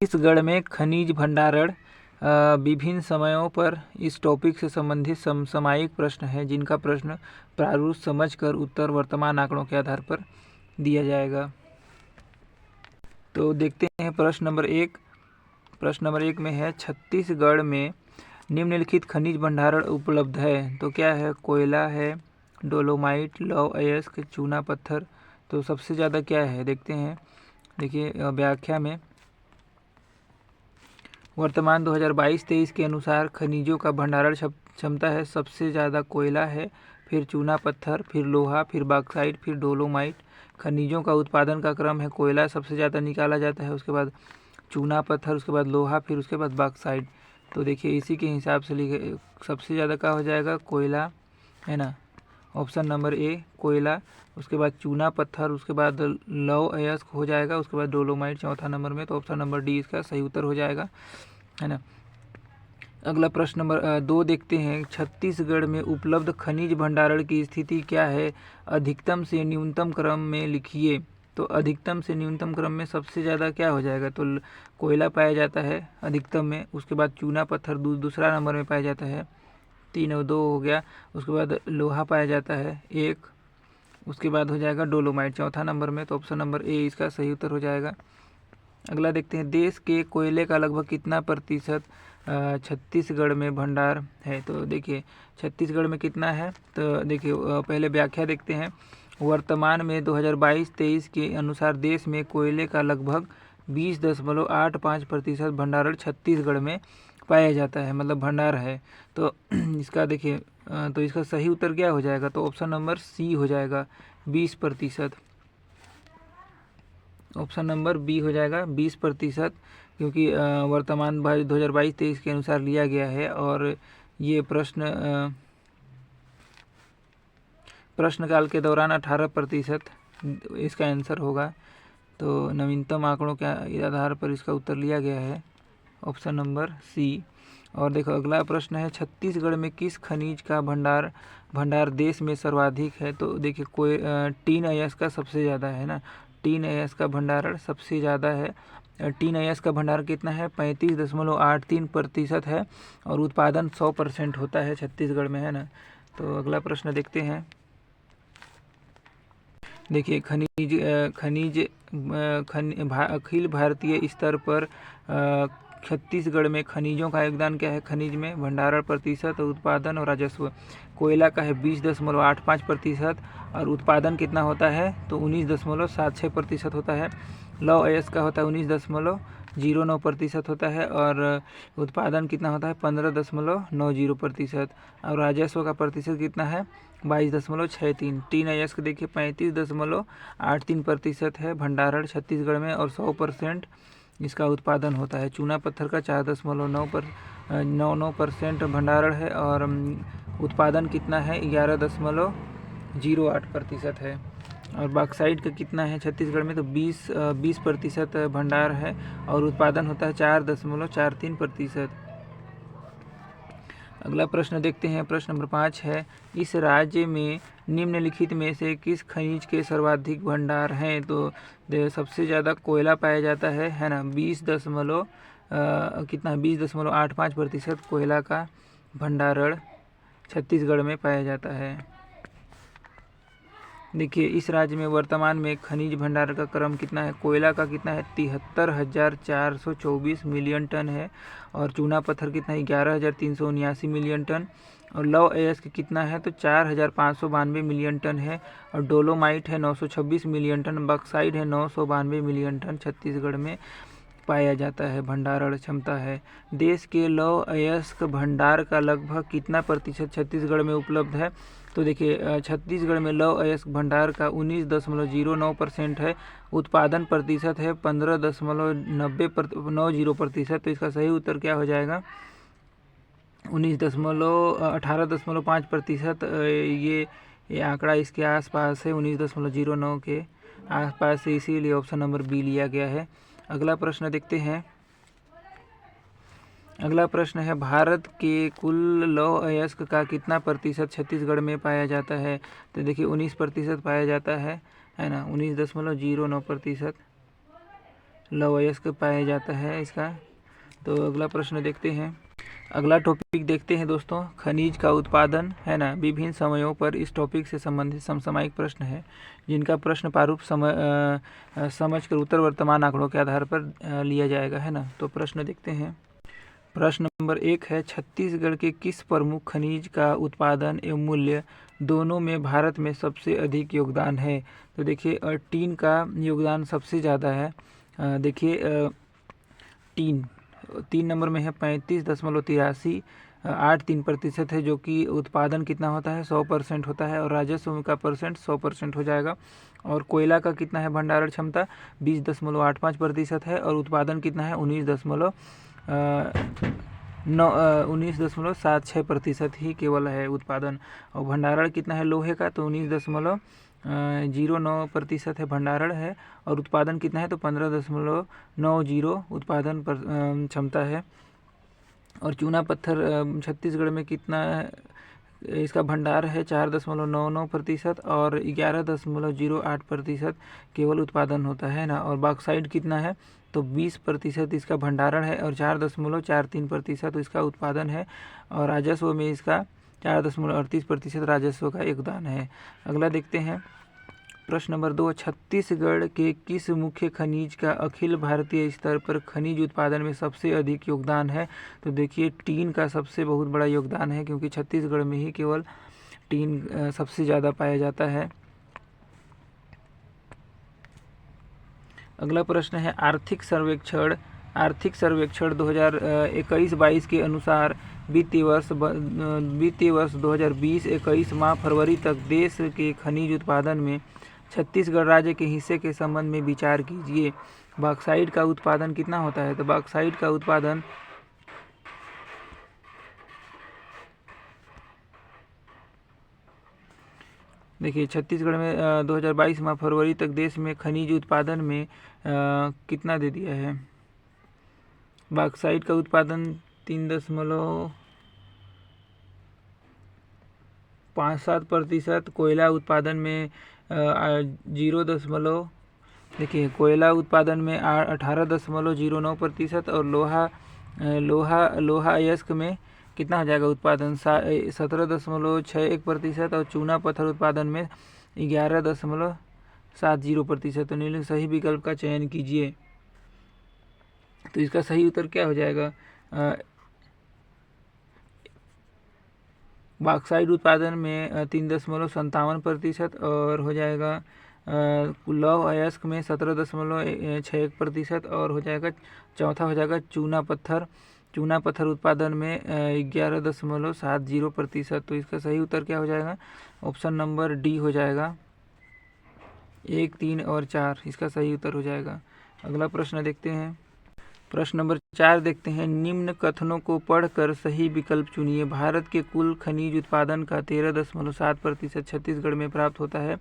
छत्तीसगढ़ में खनिज भंडारण विभिन्न समयों पर इस टॉपिक से संबंधित समसामयिक प्रश्न है, जिनका प्रश्न प्रारूप समझकर उत्तर वर्तमान आंकड़ों के आधार पर दिया जाएगा। तो देखते हैं प्रश्न नंबर एक। प्रश्न नंबर एक में है, छत्तीसगढ़ में निम्नलिखित खनिज भंडारण उपलब्ध है। तो क्या है? कोयला है, डोलोमाइट, लौह अयस्क, चूना पत्थर। तो सबसे ज़्यादा क्या है देखते हैं। देखिए व्याख्या में, वर्तमान 2022-23 के अनुसार खनिजों का भंडारण क्षमता है। सबसे ज़्यादा कोयला है, फिर चूना पत्थर, फिर लोहा, फिर बॉक्साइट, फिर डोलोमाइट। खनिजों का उत्पादन का क्रम है, कोयला सबसे ज़्यादा निकाला जाता है, उसके बाद चूना पत्थर, उसके बाद लोहा, फिर उसके बाद बॉक्साइट। तो देखिए इसी के हिसाब से लिखे, सबसे ज़्यादा क्या हो जाएगा? कोयला, है ना। ऑप्शन नंबर ए कोयला, उसके बाद चूना पत्थर, उसके बाद लौह अयस्क हो जाएगा, उसके बाद डोलोमाइट चौथा नंबर में। तो ऑप्शन नंबर डी इसका सही उत्तर हो जाएगा, है ना। अगला प्रश्न नंबर 2 देखते हैं। छत्तीसगढ़ में उपलब्ध खनिज भंडारण की स्थिति क्या है? अधिकतम से न्यूनतम क्रम में लिखिए। तो अधिकतम से न्यूनतम क्रम में सबसे ज़्यादा क्या हो जाएगा? तो कोयला पाया जाता है अधिकतम में, उसके बाद चूना पत्थर दूसरा नंबर में पाया जाता है, 3 और 2 हो गया। उसके बाद लोहा पाया जाता है 1, उसके बाद हो जाएगा डोलोमाइट चौथा नंबर में। तो ऑप्शन नंबर ए इसका सही उत्तर हो जाएगा। अगला देखते हैं, देश के कोयले का लगभग कितना प्रतिशत छत्तीसगढ़ में भंडार है? तो देखिए छत्तीसगढ़ में कितना है, तो देखिए पहले व्याख्या देखते हैं। वर्तमान में 2022-23 के अनुसार देश में कोयले का लगभग 20.85% भंडारण छत्तीसगढ़ में पाया जाता है, मतलब भंडार है। तो इसका देखिए तो इसका सही उत्तर क्या हो जाएगा? तो ऑप्शन नंबर सी हो जाएगा, 20%। ऑप्शन नंबर बी हो जाएगा 20%, क्योंकि वर्तमान 2022-23 के अनुसार लिया गया है। और ये प्रश्नकाल के दौरान 18% इसका आंसर होगा। तो नवीनतम आंकड़ों के आधार पर इसका उत्तर लिया गया है, ऑप्शन नंबर सी। और देखो अगला प्रश्न है, छत्तीसगढ़ में किस खनिज का भंडार देश में सर्वाधिक है? तो देखिए कोई टीन अयस्क का सबसे ज़्यादा है ना, टीन अयस्क का भंडारण सबसे ज़्यादा है। टीन अयस्क का भंडार कितना है? 35.83% है, और उत्पादन 100% होता है छत्तीसगढ़ में, है ना। तो अगला प्रश्न देखते हैं। देखिए अखिल भारतीय स्तर पर छत्तीसगढ़ में खनिजों का योगदान क्या है? खनिज में भंडारण प्रतिशत, उत्पादन और राजस्व। कोयला का है 20.85% और उत्पादन कितना होता है? तो 19.76% होता है। लौह अयस्क का होता है 19.09% होता है, और उत्पादन कितना होता है? 15.90%। और राजस्व का प्रतिशत कितना है? 22.63। टीन अयस्क देखिए 35.83% है भंडारण छत्तीसगढ़ में, और 100% इसका उत्पादन होता है। चूना पत्थर का 4.99% भंडारण है, और उत्पादन कितना है? 11.08% है। और बॉक्साइट का कितना है छत्तीसगढ़ में? तो 20% भंडार है, और उत्पादन होता है 4.43%। अगला प्रश्न देखते हैं। प्रश्न नंबर 5 है, इस राज्य में निम्नलिखित में से किस खनिज के सर्वाधिक भंडार हैं? तो सबसे ज़्यादा कोयला पाया जाता है ना, 20.85% कोयला का भंडारण छत्तीसगढ़ में पाया जाता है। देखिए इस राज्य में वर्तमान में खनिज भंडार का क्रम कितना है? कोयला का कितना है? 73,424 मिलियन टन है, और चूना पत्थर कितना है? 11,379 मिलियन टन, और लौह अयस्क कितना है? तो 4,592 मिलियन टन है, और डोलोमाइट है 926 मिलियन टन, बॉक्साइट है 992 मिलियन टन छत्तीसगढ़ में पाया जाता है, भंडारण क्षमता है। देश के लौह अयस्क भंडार का लगभग कितना प्रतिशत छत्तीसगढ़ में उपलब्ध है? तो देखिए छत्तीसगढ़ में लौह अयस्क भंडार का 19.09% है। उत्पादन प्रतिशत है 15.90%। तो इसका सही उत्तर क्या हो जाएगा? 18.5%। ये आंकड़ा इसके आसपास है, 19.09 के आसपास है, इसीलिए ऑप्शन नंबर बी लिया गया है। अगला प्रश्न देखते हैं। अगला प्रश्न है, भारत के कुल लौह अयस्क का कितना प्रतिशत छत्तीसगढ़ में पाया जाता है? तो देखिए 19% पाया जाता है ना, 19.09% लौह अयस्क पाया जाता है इसका। तो अगला प्रश्न देखते हैं। अगला टॉपिक देखते हैं दोस्तों, खनिज का उत्पादन है ना। विभिन्न समयों पर इस टॉपिक से संबंधित समसामयिक प्रश्न है जिनका प्रश्न प्रारूप समझ कर उत्तर वर्तमान आंकड़ों के आधार पर लिया जाएगा, है ना। तो प्रश्न देखते हैं। प्रश्न नंबर 1 है, छत्तीसगढ़ के किस प्रमुख खनिज का उत्पादन एवं मूल्य दोनों में भारत में सबसे अधिक योगदान है। तो देखिए टीन का योगदान सबसे ज़्यादा है। देखिए टीन 3 नंबर में है 35.83, 8.3% है, जो कि उत्पादन कितना होता है 100% होता है, और राजस्व का परसेंट 100% हो जाएगा। और कोयला का कितना है भंडारण क्षमता 20.85% है, और उत्पादन कितना है 19.76% ही केवल है उत्पादन। और भंडारण कितना है लोहे का, तो 19.09% है भंडारण है, और उत्पादन कितना है तो 15.90 उत्पादन क्षमता है। और चूना पत्थर छत्तीसगढ़ में कितना इसका भंडार है 4.99% और 11.08% केवल उत्पादन होता है ना। और बॉक्साइट कितना है तो 20% इसका भंडारण है, और 4.43% इसका उत्पादन है, और राजस्व में इसका 4.38% राजस्व का योगदान है। अगला देखते हैं। प्रश्न नंबर 2, छत्तीसगढ़ के किस मुख्य खनिज का अखिल भारतीय स्तर पर खनिज उत्पादन में सबसे अधिक योगदान है। तो देखिए टीन का सबसे बहुत बड़ा योगदान है, क्योंकि छत्तीसगढ़ में ही केवल टीन सबसे ज़्यादा पाया जाता है। अगला प्रश्न है, आर्थिक सर्वेक्षण 2021-22 के अनुसार वित्तीय वर्ष 2020-21 माह फरवरी तक देश के खनिज उत्पादन में छत्तीसगढ़ राज्य के हिस्से के संबंध में विचार कीजिए। बॉक्साइट का उत्पादन कितना होता है, तो बॉक्साइट का उत्पादन देखिए छत्तीसगढ़ में 2022 माह फरवरी तक देश में खनिज उत्पादन में कितना दे दिया है। बॉक्साइट का उत्पादन 3.57%, कोयला उत्पादन में 0. देखिए कोयला उत्पादन में 18.09% और लोहा अयस्क में कितना हो जाएगा उत्पादन 17.61% और चूना पत्थर उत्पादन में 11.70%। तो नीले सही विकल्प का चयन कीजिए। तो इसका सही उत्तर क्या हो जाएगा, बॉक्साइट उत्पादन में 3.57% और हो जाएगा लौह अयस्क में 17.61% और हो जाएगा चौथा हो जाएगा चूना पत्थर उत्पादन में 11.70%। तो इसका सही उत्तर क्या हो जाएगा, ऑप्शन नंबर डी हो जाएगा, 1, 3 और 4 इसका सही उत्तर हो जाएगा। अगला प्रश्न देखते हैं। प्रश्न नंबर 4 देखते हैं। निम्न कथनों को पढ़कर सही विकल्प चुनिए। भारत के कुल खनिज उत्पादन का 13.7% छत्तीसगढ़ में प्राप्त होता है।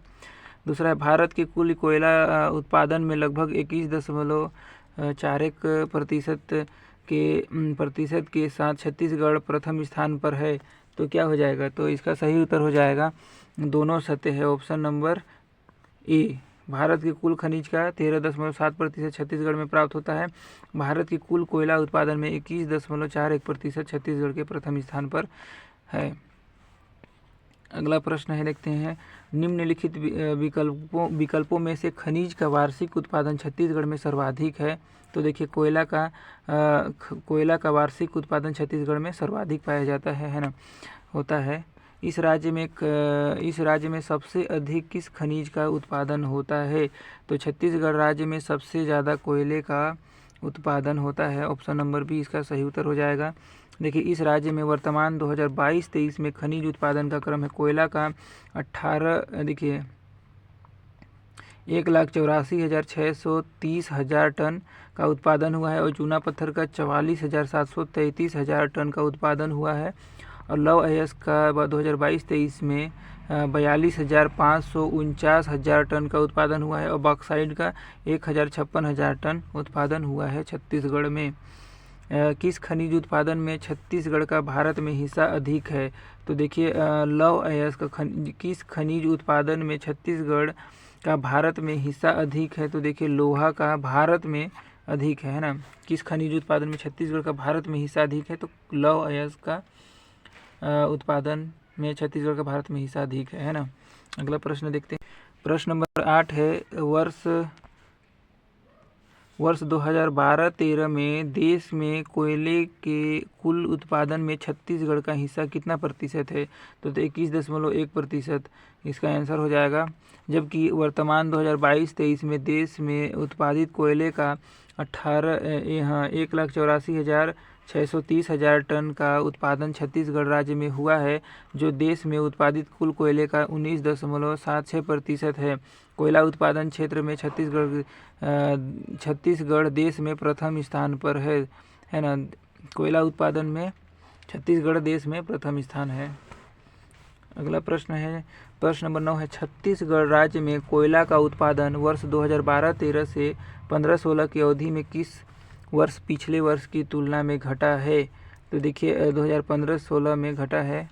दूसरा है, भारत के कुल कोयला उत्पादन में लगभग 21.41% के साथ छत्तीसगढ़ प्रथम स्थान पर है। तो क्या हो जाएगा, तो इसका सही उत्तर हो जाएगा दोनों सत्य है, ऑप्शन नंबर ए। भारत के कुल खनिज का 13.7% छत्तीसगढ़ में प्राप्त होता है। भारत के कुल कोयला उत्पादन में 21.41% छत्तीसगढ़ के प्रथम स्थान पर है। अगला प्रश्न है, देखते हैं। निम्नलिखित विकल्पों में से खनिज का वार्षिक उत्पादन छत्तीसगढ़ में सर्वाधिक है। तो देखिए कोयला का वार्षिक उत्पादन छत्तीसगढ़ में सर्वाधिक पाया जाता है ना, होता है। इस राज्य में सबसे अधिक किस खनिज का उत्पादन होता है। तो छत्तीसगढ़ राज्य में सबसे ज़्यादा कोयले का उत्पादन होता है, ऑप्शन नंबर बी इसका सही उत्तर हो जाएगा। देखिए इस राज्य में वर्तमान 2022-23 में खनिज उत्पादन का क्रम है। कोयला का 1,84,630 टन का उत्पादन हुआ है, और चूना पत्थर का 44,733 टन का उत्पादन हुआ है, और लौह अयस्क का 2022-23 में 42,549 टन का उत्पादन हुआ है, और बॉक्साइट का 1,56,000 टन उत्पादन हुआ है छत्तीसगढ़ में। किस खनिज उत्पादन में छत्तीसगढ़ का भारत में हिस्सा अधिक है। तो देखिए लौह अयस्क किस खनिज उत्पादन में छत्तीसगढ़ का भारत में हिस्सा अधिक है। तो देखिए लोहा का भारत में अधिक है ना। किस खनिज उत्पादन में छत्तीसगढ़ का भारत में हिस्सा अधिक है? तो लौह अयस्क का उत्पादन में छत्तीसगढ़ का भारत में हिस्सा अधिक है ना। अगला प्रश्न देखते हैं। प्रश्न नंबर 8 है, वर्ष 2012-13 में देश में कोयले के कुल उत्पादन में छत्तीसगढ़ का हिस्सा कितना प्रतिशत है? तो 21.1% इसका आंसर हो जाएगा। जबकि वर्तमान 2022-23 में देश में उत्पादित कोयले का 1,84,630 टन का उत्पादन छत्तीसगढ़ राज्य में हुआ है, जो देश में उत्पादित कुल कोयले का 19.76% है। कोयला उत्पादन क्षेत्र में छत्तीसगढ़ देश में प्रथम स्थान पर है ना। कोयला उत्पादन में छत्तीसगढ़ देश में प्रथम स्थान है। अगला प्रश्न है, प्रश्न नंबर 9 है, छत्तीसगढ़ राज्य में कोयला का उत्पादन वर्ष 2012-13 से 15-16 की अवधि में किस वर्ष पिछले वर्ष की तुलना में घटा है? तो देखिए 2015-16 में घटा है,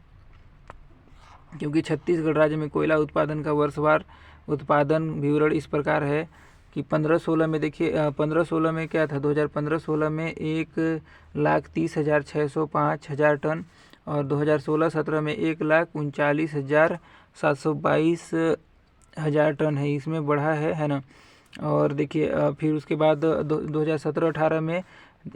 क्योंकि छत्तीसगढ़ राज्य में कोयला उत्पादन का वर्षवार उत्पादन विवरण इस प्रकार है कि 15-16 में देखिए 15-16 में क्या था, 2015-16 में 1,30,605 टन और 2016-17 में 1,39,722 टन है, इसमें बढ़ा है ना। और देखिए फिर उसके बाद 2017-18 में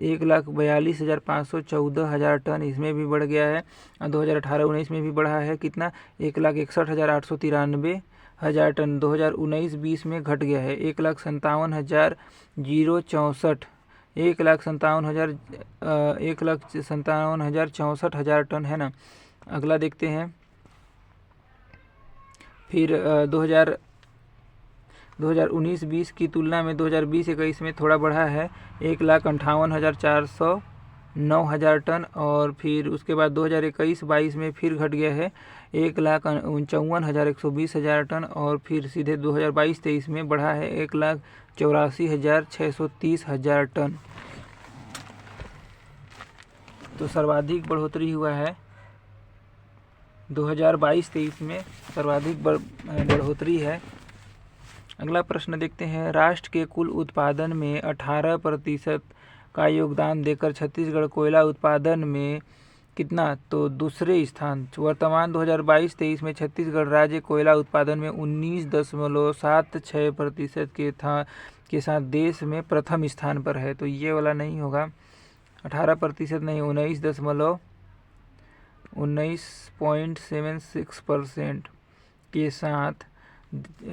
1,42,514 टन, इसमें भी बढ़ गया है। 2018-19 में भी बढ़ा है, कितना 1,61,893 टन। 2019-20 में घट गया है 1,57,064 टन है ना। अगला देखते हैं। फिर 2019-20 की तुलना में 2020-21 में थोड़ा बढ़ा है 1,58,409 टन। और फिर उसके बाद 2021-22 में फिर घट गया है 1,59,120 टन। और फिर सीधे 2022-23 में बढ़ा है 1,84,630 टन। तो सर्वाधिक बढ़ोतरी हुआ है 2022-23 में, सर्वाधिक बढ़ोतरी है। अगला प्रश्न देखते हैं, राष्ट्र के कुल उत्पादन में 18% का योगदान देकर छत्तीसगढ़ कोयला उत्पादन में कितना? तो दूसरे स्थान। वर्तमान 2022-23 में छत्तीसगढ़ राज्य कोयला उत्पादन में 19.76% के साथ देश में प्रथम स्थान पर है। तो ये वाला नहीं होगा, 18% नहीं, 19.76% के साथ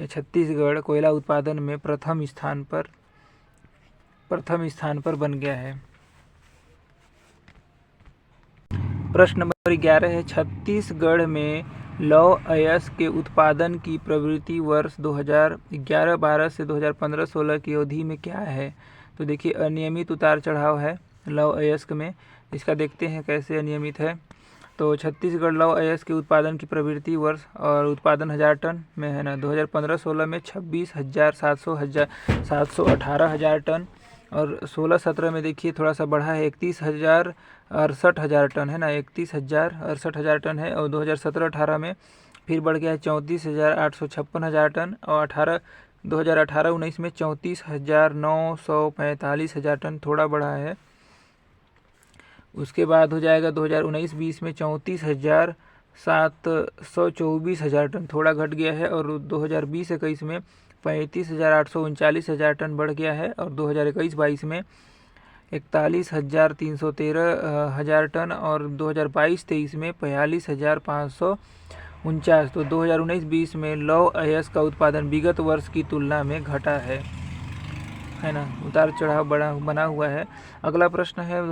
छत्तीसगढ़ कोयला उत्पादन में प्रथम स्थान पर बन गया है। प्रश्न नंबर 11 है, छत्तीसगढ़ में लौह अयस्क के उत्पादन की प्रवृत्ति वर्ष 2011-12 से 2015-16 की अवधि में क्या है? तो देखिए अनियमित उतार चढ़ाव है लौह अयस्क में। इसका देखते हैं कैसे अनियमित है। तो छत्तीसगढ़ लौह अयस्क के उत्पादन की प्रवृत्ति वर्ष और उत्पादन 1000 टन में है ना। 2015-16 में 26,718 टन और 16-17 में देखिए थोड़ा सा बढ़ा है 31,68 टन है ना, 31,68 टन है। और 2017-18 में फिर बढ़ गया है 34,856 टन और 2018-19 में 34,945 टन, थोड़ा बढ़ा है। उसके बाद हो जाएगा 2019-20 में 34,724 टन, थोड़ा घट गया है। और 2020-21 में 35,839 टन बढ़ गया है। और 2021-22 में 41,313 टन और 2022-23 में 42,549। तो 2019-20 में लौह अयस्क का उत्पादन विगत वर्ष की तुलना में घटा है ना, उतार चढ़ाव बना हुआ है। अगला प्रश्न है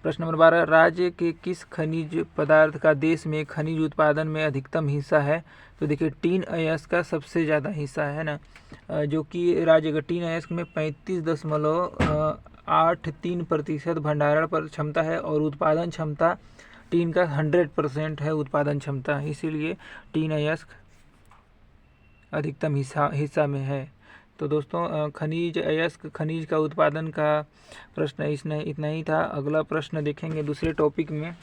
प्रश्न नंबर 12, राज्य के किस खनिज पदार्थ का देश में खनिज उत्पादन में अधिकतम हिस्सा है? तो देखिए टीन अयस्क का सबसे ज़्यादा हिस्सा है ना, जो कि राज्य का टीन अयस्क में 35.83% भंडारण पर क्षमता है और उत्पादन क्षमता टीन का 100% है उत्पादन क्षमता, इसीलिए टीन अयस्क अधिकतम हिस्सा में है। तो दोस्तों खनिज अयस्क खनिज का उत्पादन का प्रश्न इतना ही था। अगला प्रश्न देखेंगे दूसरे टॉपिक में,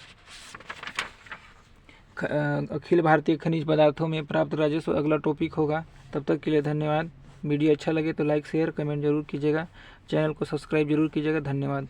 अखिल भारतीय खनिज पदार्थों में प्राप्त राजस्व अगला टॉपिक होगा। तब तक के लिए धन्यवाद। वीडियो अच्छा लगे तो लाइक शेयर कमेंट जरूर कीजिएगा, चैनल को सब्सक्राइब जरूर कीजिएगा। धन्यवाद।